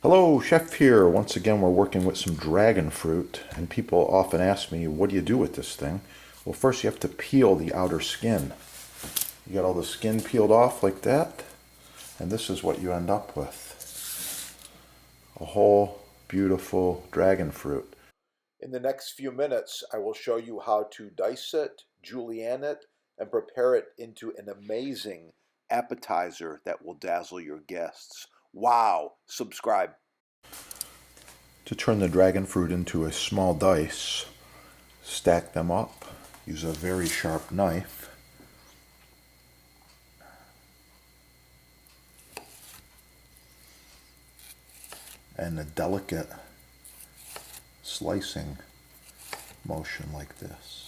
Hello, Chef here. Once again, we're working with some dragon fruit, and people often ask me, what do you do with this thing? Well, first you have to peel the outer skin. You got all the skin peeled off like that, and this is what you end up with. A whole beautiful dragon fruit. In the next few minutes, I will show you how to dice it, julienne it, and prepare it into an amazing appetizer that will dazzle your guests. Wow! Subscribe. To turn the dragon fruit into a small dice, stack them up. Use a very sharp knife. And a delicate slicing motion like this.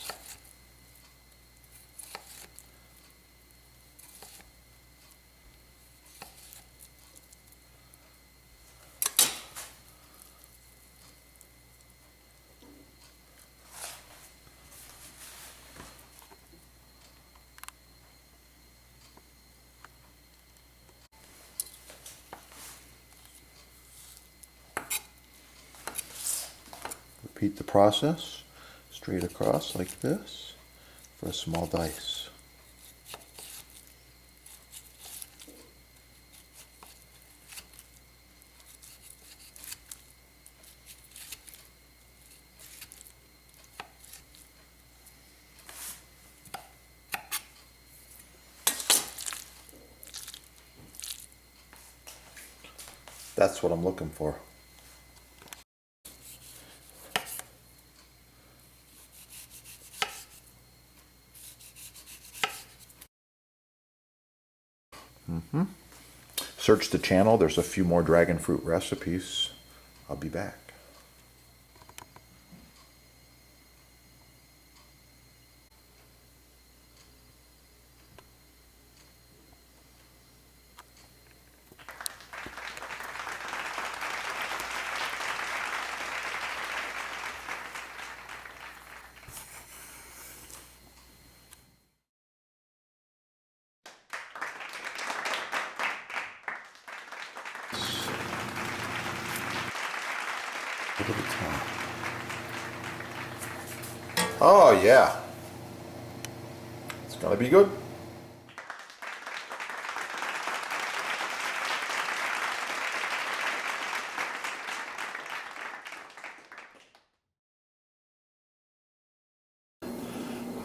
Repeat the process straight across like this for a small dice. That's what I'm looking for. Search the channel. There's a few more dragon fruit recipes. I'll be back. Look at the top. Oh yeah, it's gonna be good.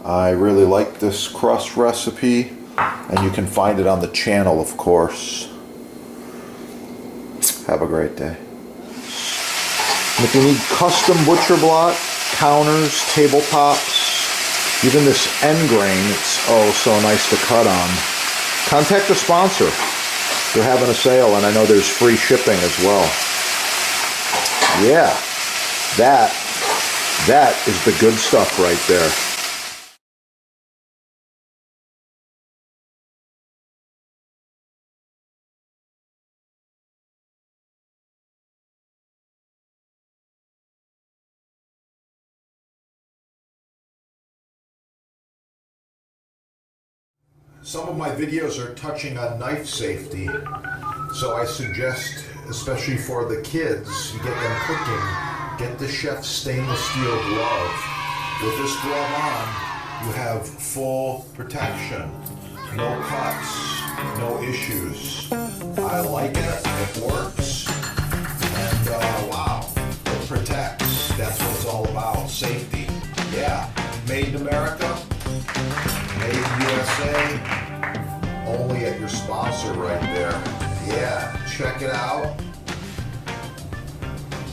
I really like this crust recipe, and you can find it on the channel, of course. Have a great day. And if you need custom butcher block, counters, tabletops, even this end grain, it's oh so nice to cut on, contact the sponsor. They're having a sale, and I know there's free shipping as well. Yeah, that is the good stuff right there. Some of my videos are touching on knife safety, so I suggest, especially for the kids, you get them cooking, get the chef's stainless steel glove. With this glove on, you have full protection, no cuts, no issues. I like it, it works, and wow, it protects. That's what it's all about, safety. Yeah, made in America. Made in USA, only at your sponsor right there. Yeah, check it out.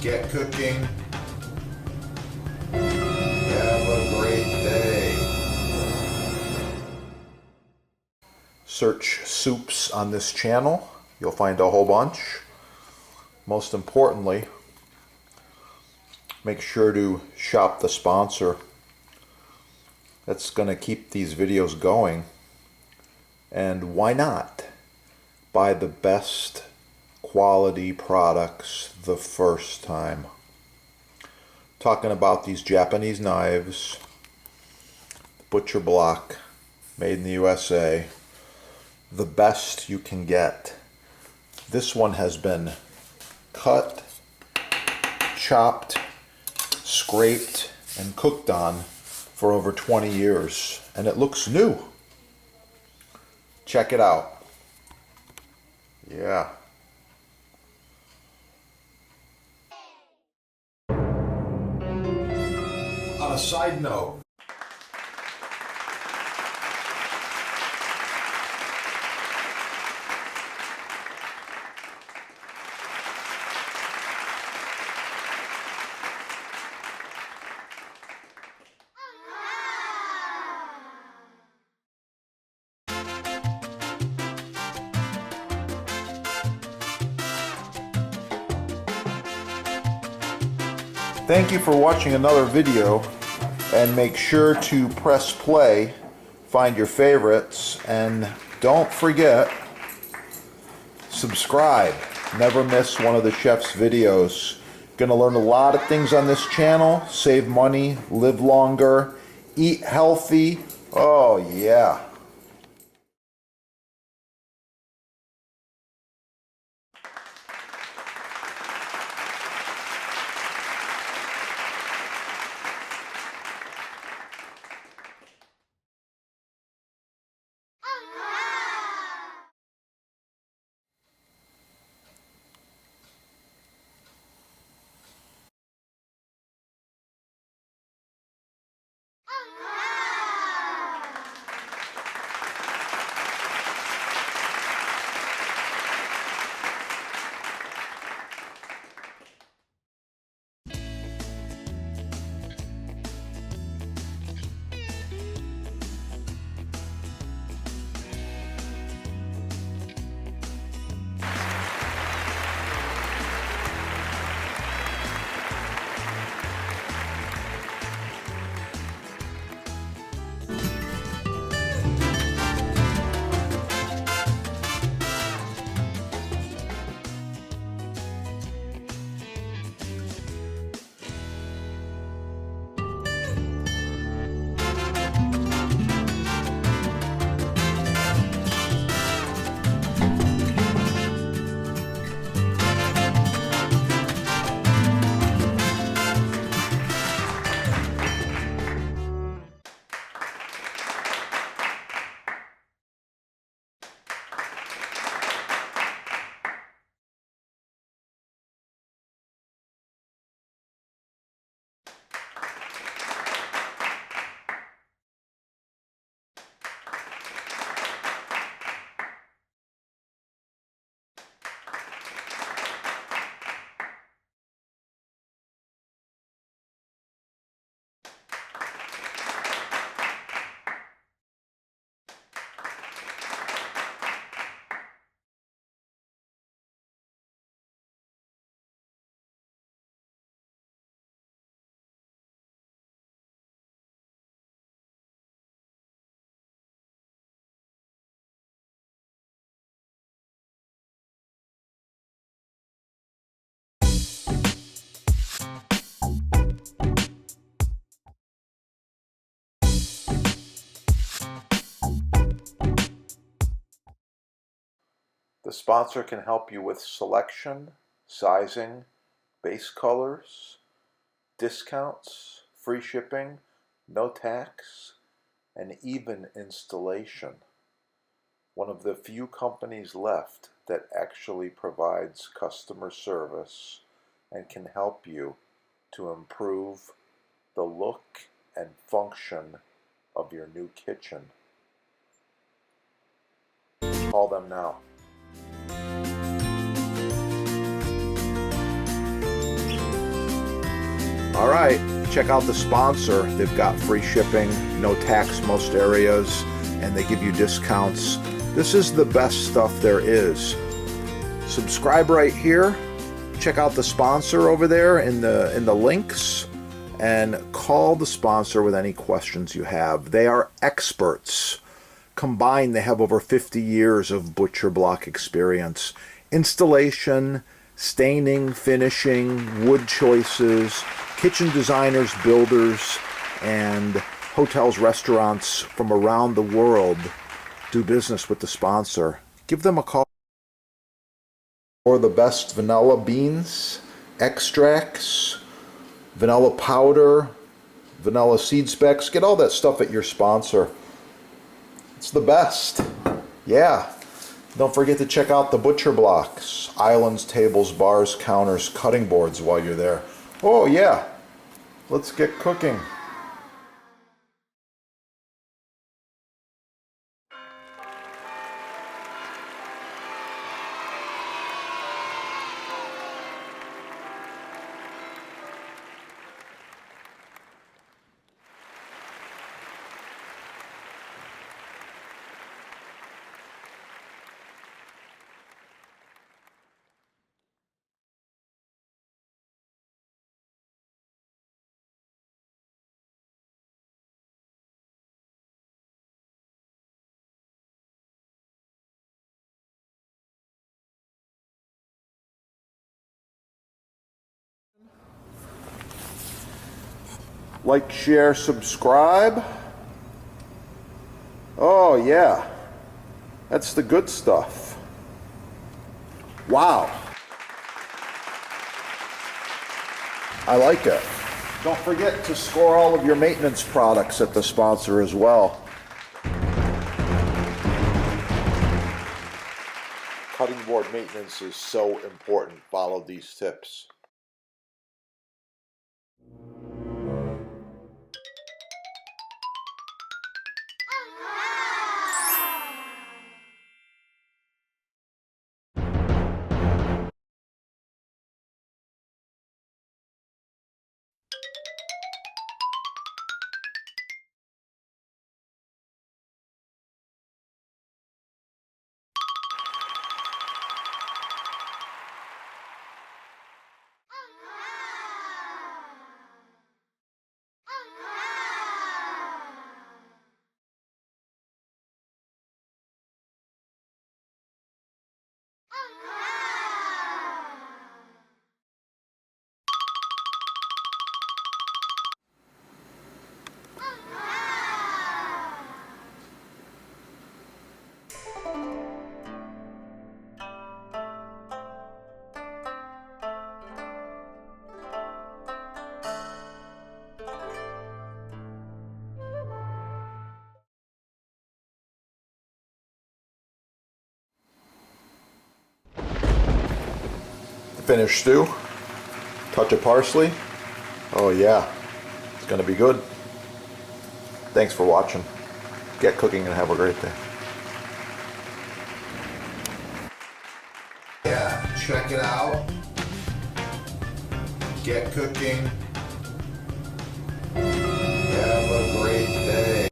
Get cooking. Have a great day. Search soups on this channel. You'll find a whole bunch. Most importantly, make sure to shop the sponsor. That's going to keep these videos going. And why not buy the best quality products the first time? Talking about these Japanese knives, butcher block, made in the USA, the best you can get. This one has been cut, chopped, scraped, and cooked on for over 20 years, and it looks new. Check it out. Yeah. On a side note, thank you for watching another video, and make sure to press play, find your favorites, and don't forget, subscribe. Never miss one of the chef's videos. Gonna learn a lot of things on this channel, save money, live longer, eat healthy. Oh yeah. The sponsor can help you with selection, sizing, base colors, discounts, free shipping, no tax, and even installation. One of the few companies left that actually provides customer service and can help you to improve the look and function of your new kitchen. Call them now. All right, check out the sponsor. They've got free shipping, no tax most areas, and they give you discounts. This is the best stuff there is. Subscribe right here. Check out the sponsor over there in the links, and call the sponsor with any questions you have. They are experts. Combined, they have over 50 years of butcher block experience. Installation, staining, finishing, wood choices, kitchen designers, builders, and hotels, restaurants from around the world do business with the sponsor, give them a call. Or the best vanilla beans, extracts, vanilla powder, vanilla seed specks. Get all that stuff at your sponsor. It's the best. Yeah. Don't forget to check out the butcher blocks, islands, tables, bars, counters, cutting boards while you're there. Oh yeah. Let's get cooking. Like, share, subscribe. Oh yeah, that's the good stuff. Wow. I like it. Don't forget to score all of your maintenance products at the sponsor as well. Cutting board maintenance is so important. Follow these tips. Finished stew, touch of parsley. Oh yeah, it's gonna be good. Thanks for watching. Get cooking and have a great day. Yeah, check it out. Get cooking. Have a great day.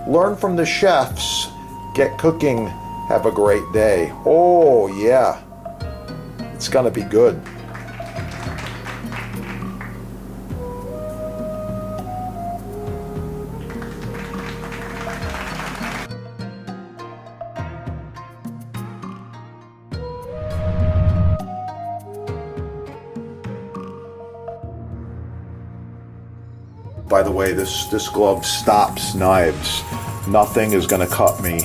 Learn from the chefs. Get cooking. Have a great day. Oh yeah, it's gonna be good. by the way, this glove stops knives. Nothing is going to cut me.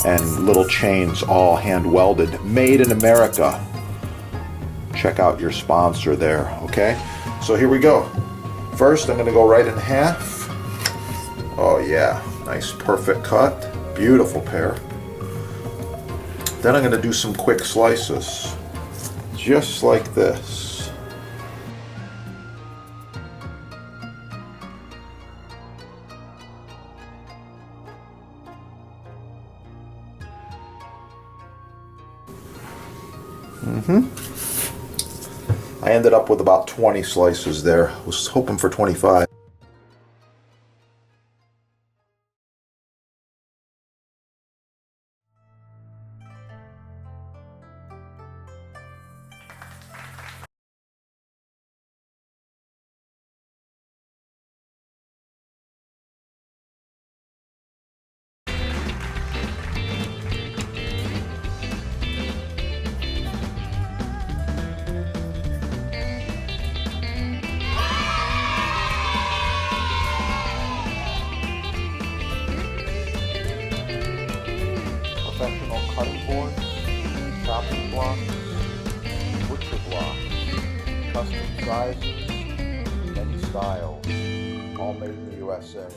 And little chains, all hand welded, made in America. Check out your sponsor there, okay? So here we go. First, I'm going to go right in half. Oh yeah, nice perfect cut. Beautiful pear. Then I'm going to do some quick slices. Just like this. I ended up with about 20 slices there. I was hoping for 25. Professional cutting boards, chopping blocks, butcher blocks, custom sizes, many styles, all made in the USA.